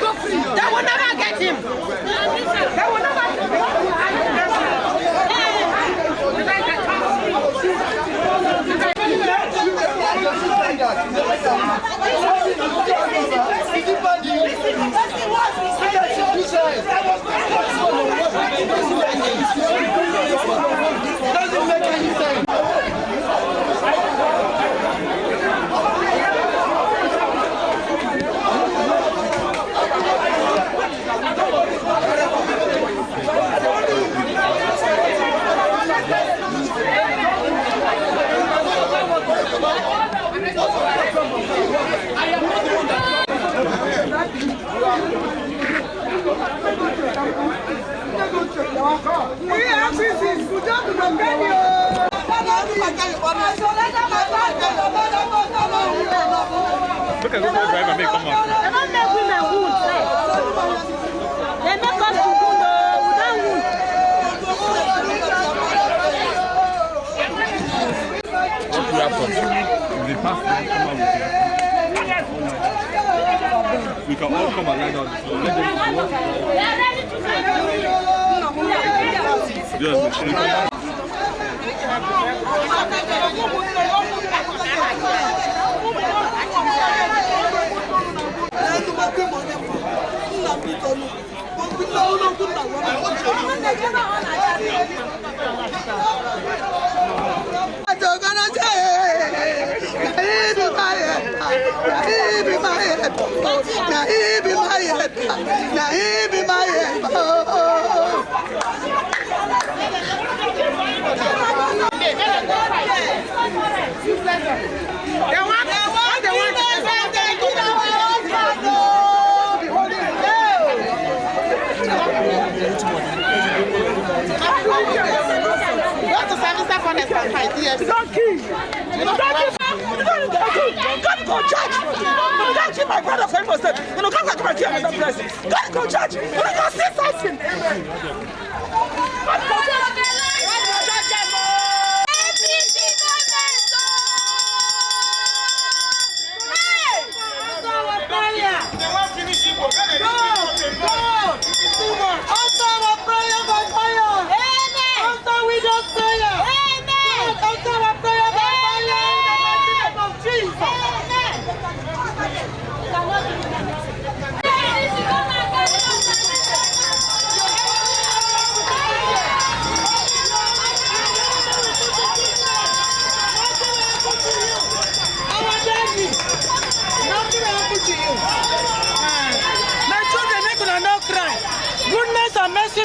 Go free. That will never get him. That will never get him. Doesn't make any sense. Look at this driver make come out. They don't make women wound. They make us to wound. We don't wound. What will happen? If they pass, they come out with it. We can all come and lie down. Let them walk. Yes, Go judge. You don't keep my brother for himself. You know, come back to my another person. Go judge. You know, go say something.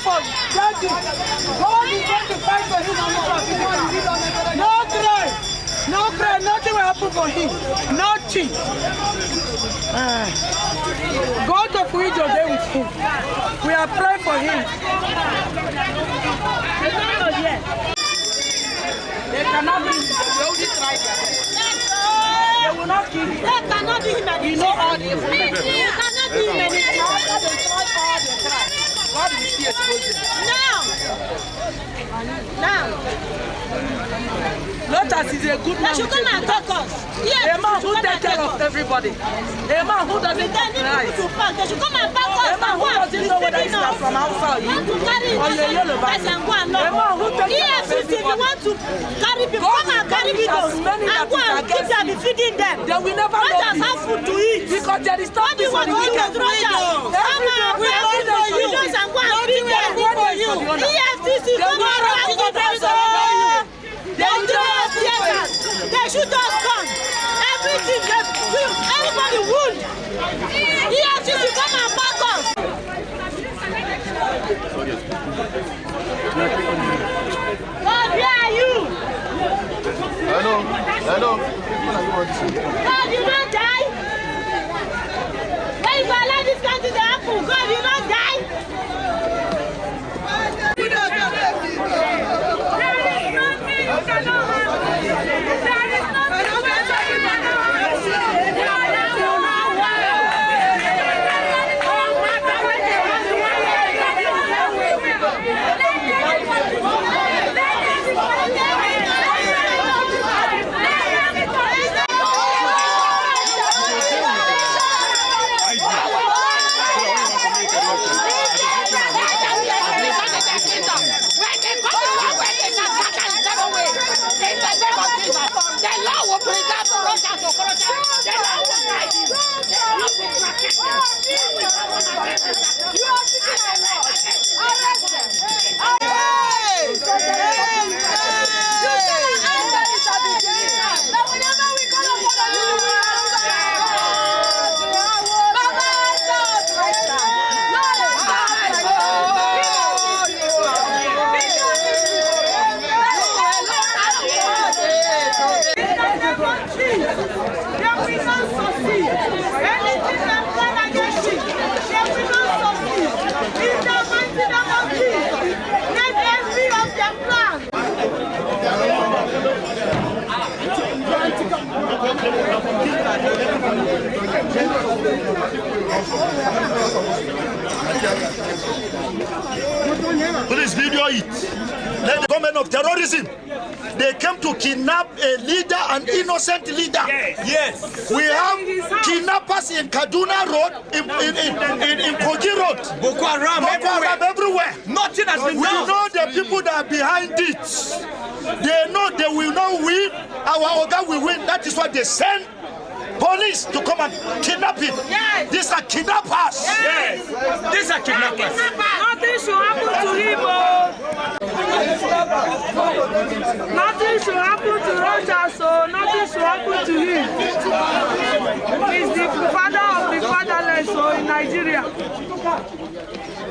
For daddy, God is going to fight for him. No cry, no cry, nothing will happen for him. Nothing. God of wisdom there with him. We are praying for him. They cannot be. They only try their best. They will not kill him. They cannot do him anything. You know all the information. They cannot do him anything. After they try all the try. God will still expose him. Now. Rochas is a good man. They should come and talk us. A man who takes care of everybody. A man who doesn't take right. They should come and back us. A man who doesn't know whether it's from outside. Want to carry innocent person and go and knock. A man who takes care of everybody. If you want to carry people, come and carry people and go and keep them feeding them. They will never know this. Have food to eat. Because there is nothing for the wicked. Come and we want for you. And go and feed them. EFCC, come and carry the person. They do us theaters. They shoot us guns. Everything. Everybody wound. EFCC, come and back us. God, where are you? I know. God, you don't die. When you go allow this country to happen, God, you don't die. There is nothing you cannot have. There is nothing it. The government of terrorism. They came to kidnap a leader, an innocent leader. Yes. We have kidnappers in Kaduna Road, in Kogi Road. Boko Haram everywhere. Nothing has been done. We know the people that are behind it. They know they will not win. Our Oga will win. That is why they send police to come and kidnap him. Yes. These are kidnappers. Yes. These are kidnappers. Nothing should happen to him. Nothing should happen to Rochas, so nothing should happen to him. He's the father of the fatherless in Nigeria.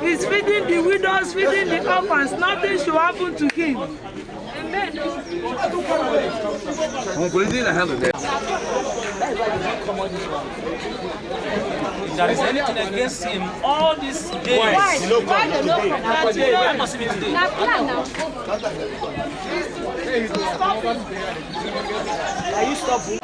He's feeding the widows, feeding the orphans. Nothing should happen to him. Amen. There is anything against him all these days. Why? Why must it be today? Are you stopping?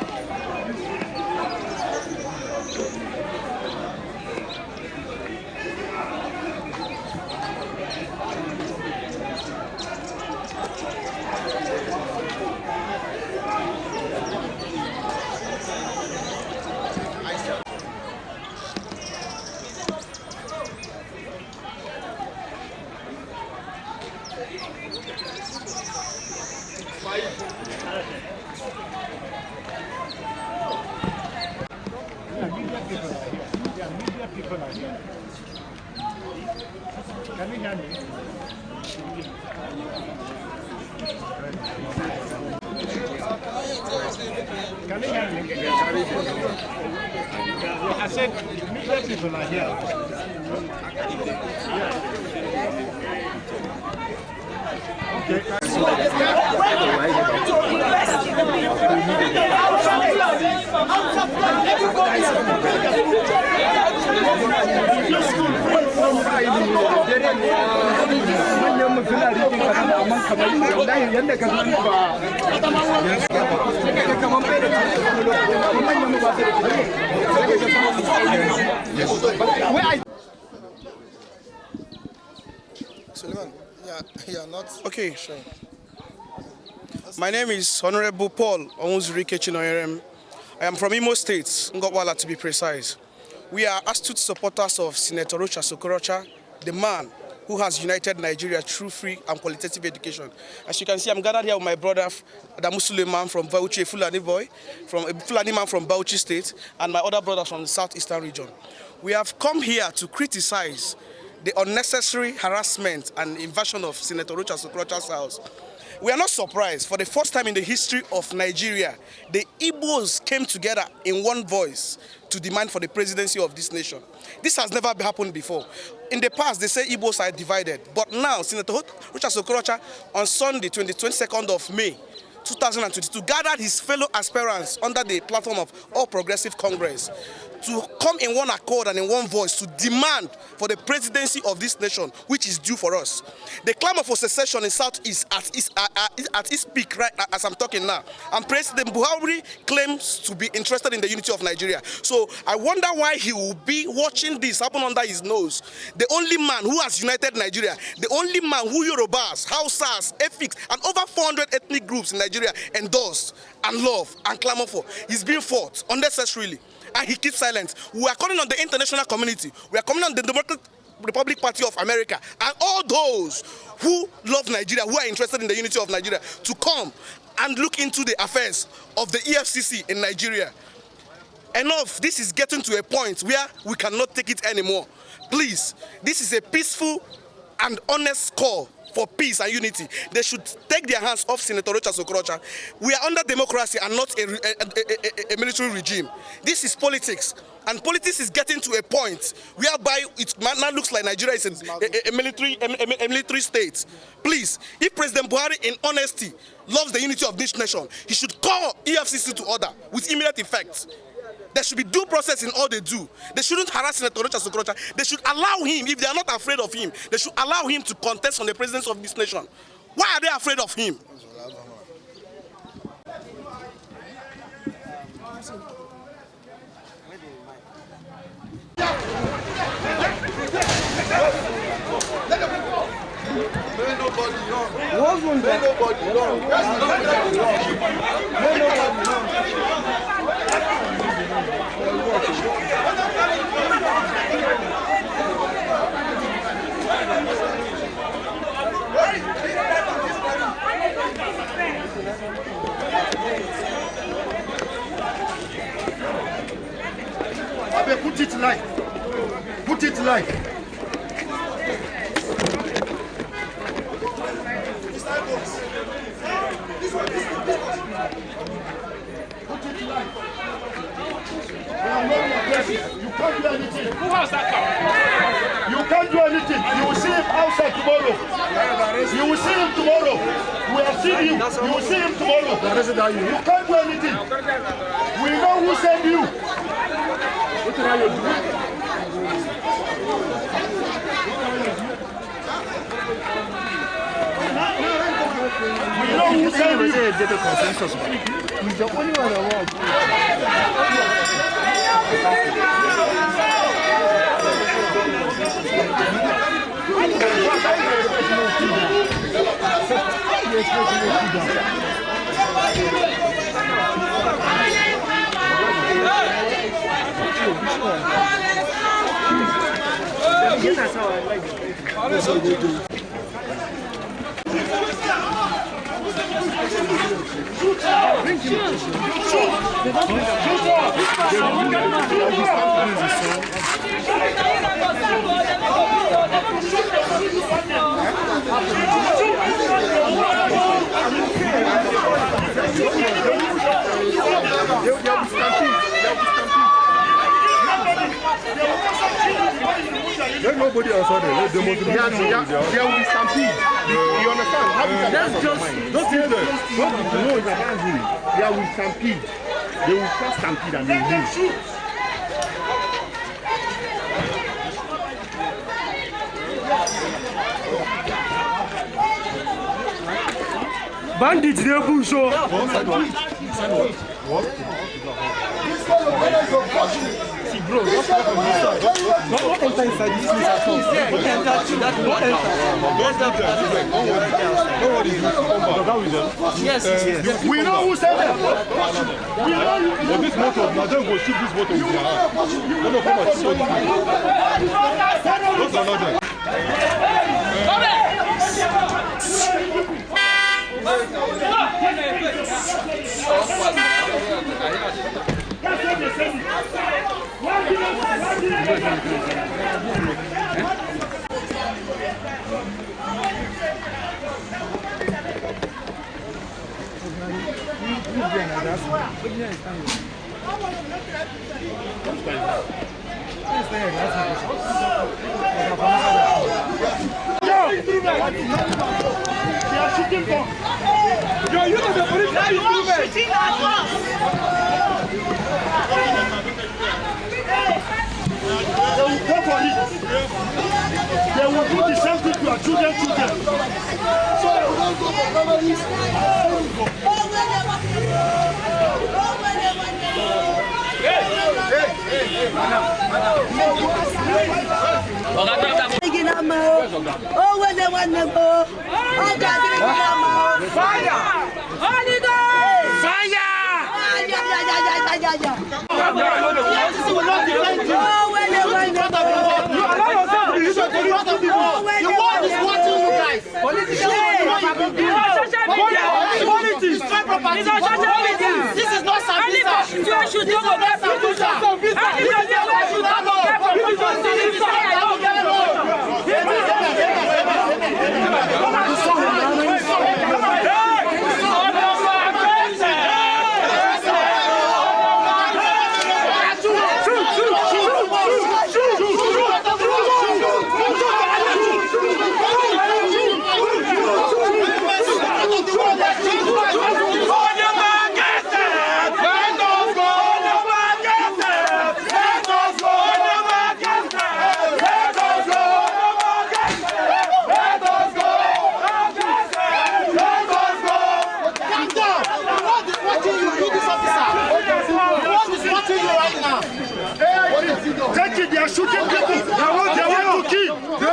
Can you hear me? Can you hear me? I said, media people are here. Okay. Suleiman, yeah, not okay. Sure. My name is Honorable Paul Onwuzurike Chinoyerem. I am from Imo State, Ngobwala to be precise. We are astute supporters of Senator Rochas Okorocha, the man who has united Nigeria through free and qualitative education. As you can see, I'm gathered here with my brother, Adamu Suleiman from Bauchi, a Fulani boy, a Fulani man from Bauchi State, and my other brothers from the southeastern region. We have come here to criticize the unnecessary harassment and invasion of Senator Rochas Okorocha's house. We are not surprised. For the first time in the history of Nigeria, the Igbos came together in one voice to demand for the presidency of this nation. This has never happened before. In the past, they say Igbos are divided. But now, Senator Rochas Okorocha, on Sunday, 22nd of May, 2022, gathered his fellow aspirants under the platform of All Progressive Congress to come in one accord and in one voice to demand for the presidency of this nation, which is due for us. The clamor for secession in Southeast at its peak right as I'm talking now. And President Buhari claims to be interested in the unity of Nigeria. So I wonder why he will be watching this happen under his nose. The only man who has united Nigeria, the only man who Yorubas, Hausas, Efiks, and over 400 ethnic groups in Nigeria endorsed and love and clamor for, he's being fought unnecessarily. And he keeps silent. We are calling on the international community. We are calling on the Democratic Republic Party of America and all those who love Nigeria, who are interested in the unity of Nigeria, to come and look into the affairs of the EFCC in Nigeria. Enough. This is getting to a point where we cannot take it anymore. Please, this is a peaceful and honest call for peace and unity. They should take their hands off Senator Rochas Okorocha. We are under democracy and not a military regime. This is politics. And politics is getting to a point whereby it now looks like Nigeria is a military state. Please, if President Buhari in honesty loves the unity of this nation, he should call EFCC to order with immediate effect. There should be due process in all they do. They shouldn't harass Senator Rochas Okorocha. They should allow him, if they are not afraid of him, they should allow him to contest on the presidency of this nation. Why are they afraid of him? Nobody. Put it live. Put it live. You can't do anything. Who has that car? You can't do anything. You will see him outside tomorrow. You will see him tomorrow. We have seen him. You will see him tomorrow. You can't do anything. We know who sent you. What are you doing? We know who sent you. He's the only one around. There's nobody outside there. Let them There will be stampede. You understand? That's just don't sit there. no, it's a bad rule. There will stampede. They will first stampede and they will leave. Bandits, they push. What? See, bro, what enter inside this place at all? Don't enter. Yes. We know who said that. We know you. But this motor, now them go shoot this motor with their hand. They don't come and shoot it. Don't allow them. They are shooting for. Yo, you know the police are shooting at us. They will go for it. They will do the same thing to our children. So they will not go for families. Fire! Holy Ghost! Fire! EFCC will not defend you. The world is watching you guys. This is not Sambisa. Take it, they are shooting people. They want to kill. They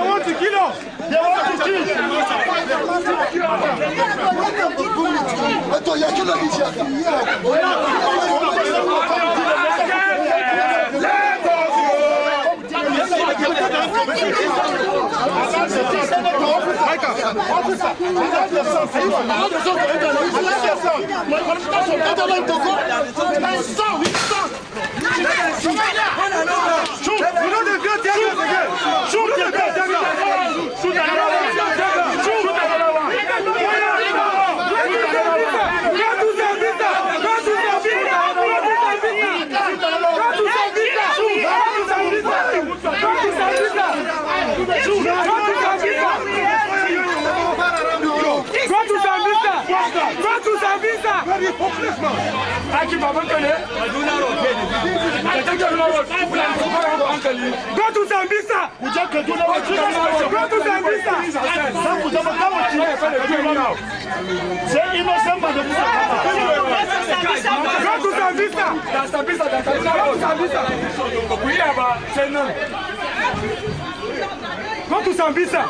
want to kill us. They want to kill. Go to Sambisa.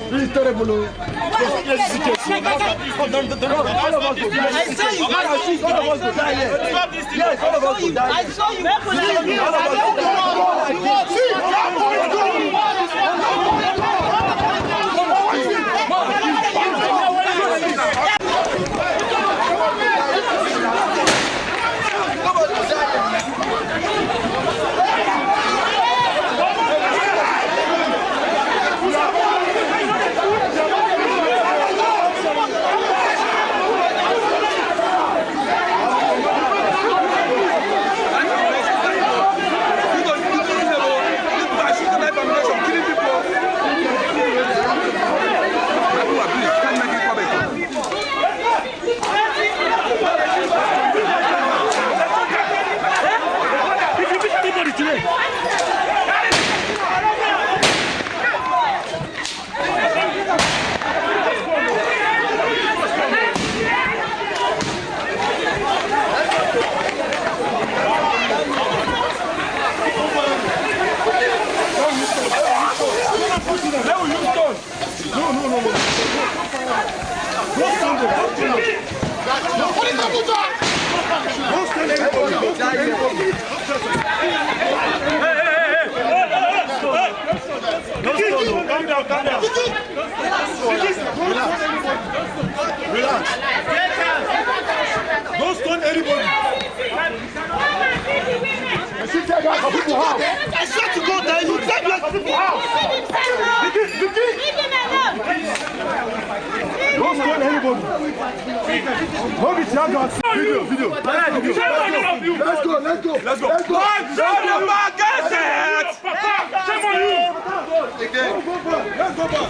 It's terrible. Relax. Don't stone anybody. I swear to God that you take like people out. Don't stone anybody. Hold it, Tiago. Video. Let's go. Let's go. Shame on you. Let's go back.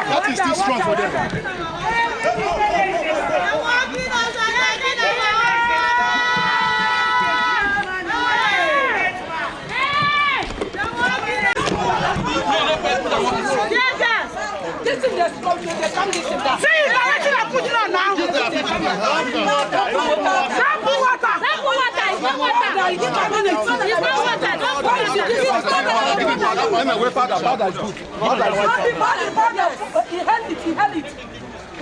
That is too strong for them. This is the scope. They can't listen that. See, I'm putting on now. Sample water. He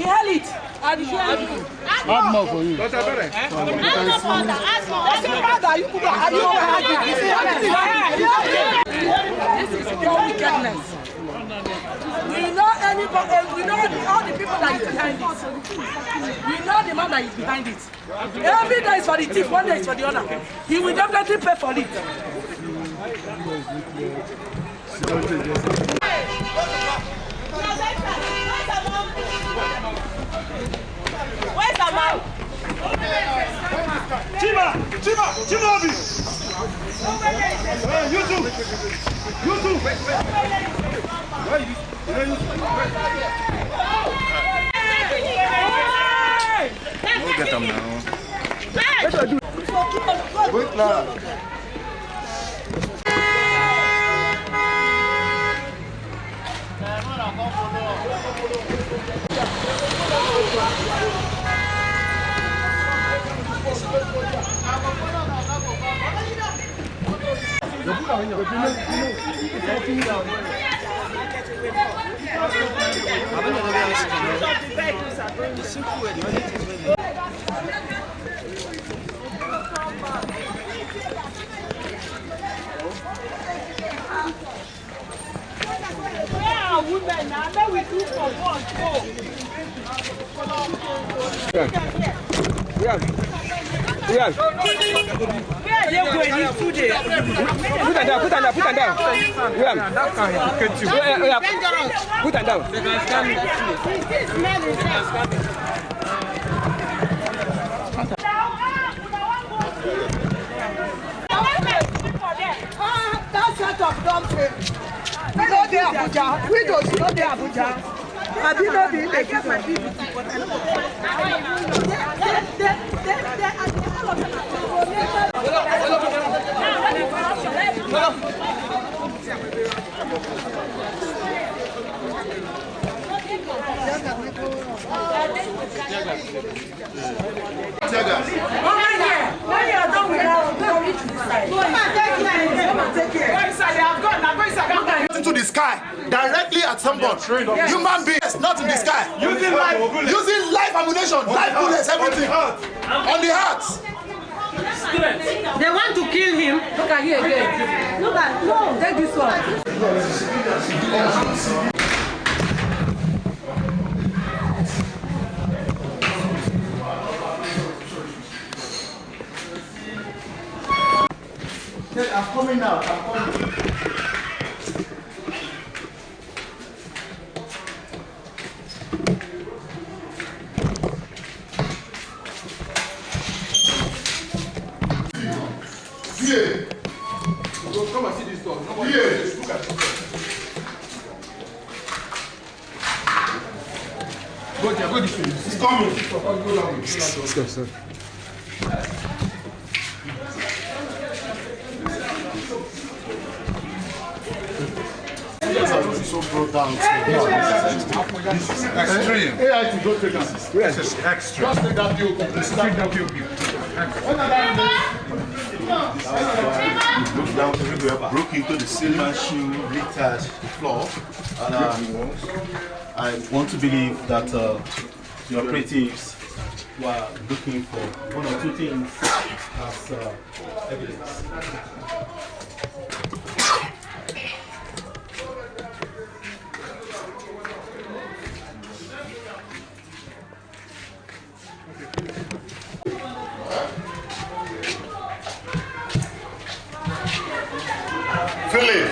held it. And he held it. Add more for you. Add more. This is pure wickedness. We know anybody, we know all the people that is behind it. We know the man that is behind it. Every day is for the thief, one day is for the owner. He will definitely pay for it. Where's the man? Chimabi! You too! We'll get them now. Wait now. Women, now that we do for one, we know they Abuja. We don't know they Abuja. I did not be. I get my BBC. When you are done with that, go reach this side. Come and take care. Go inside. They have gone. Now go inside. Into the sky, directly at someone. Human beings, not in the sky. Using life ammunition, life bullets, everything. On the heart. They want to kill him. Look at here again. Look at, no, take this one. I'm coming now. I'm coming. Yeah. Come and see this dog. No one look at it. Go this way. It's coming. Go down. Let's go, sir. So brought down. This is extreme. AIT, go take us. This is extreme. Just take that view. Take that view. Look down everywhere, broke into the ceiling, shoe, litter, the floor. And I want to believe that the operatives were looking for one or two things as evidence. Philip.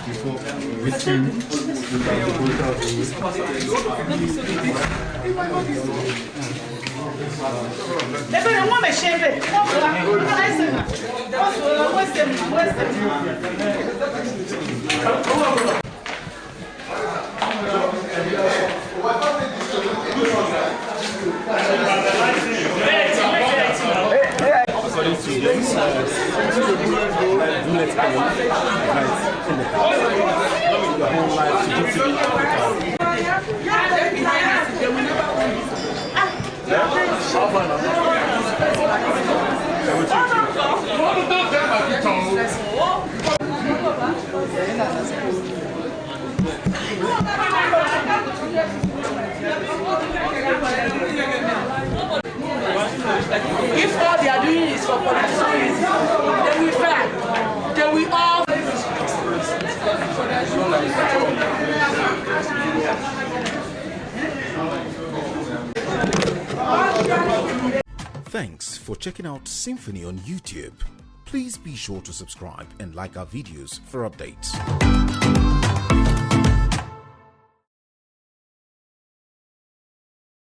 Before If all they are doing is for political reasons, then we fail. Then we all. Thanks for checking out SYMFONI on YouTube. Please be sure to subscribe and like our videos for updates.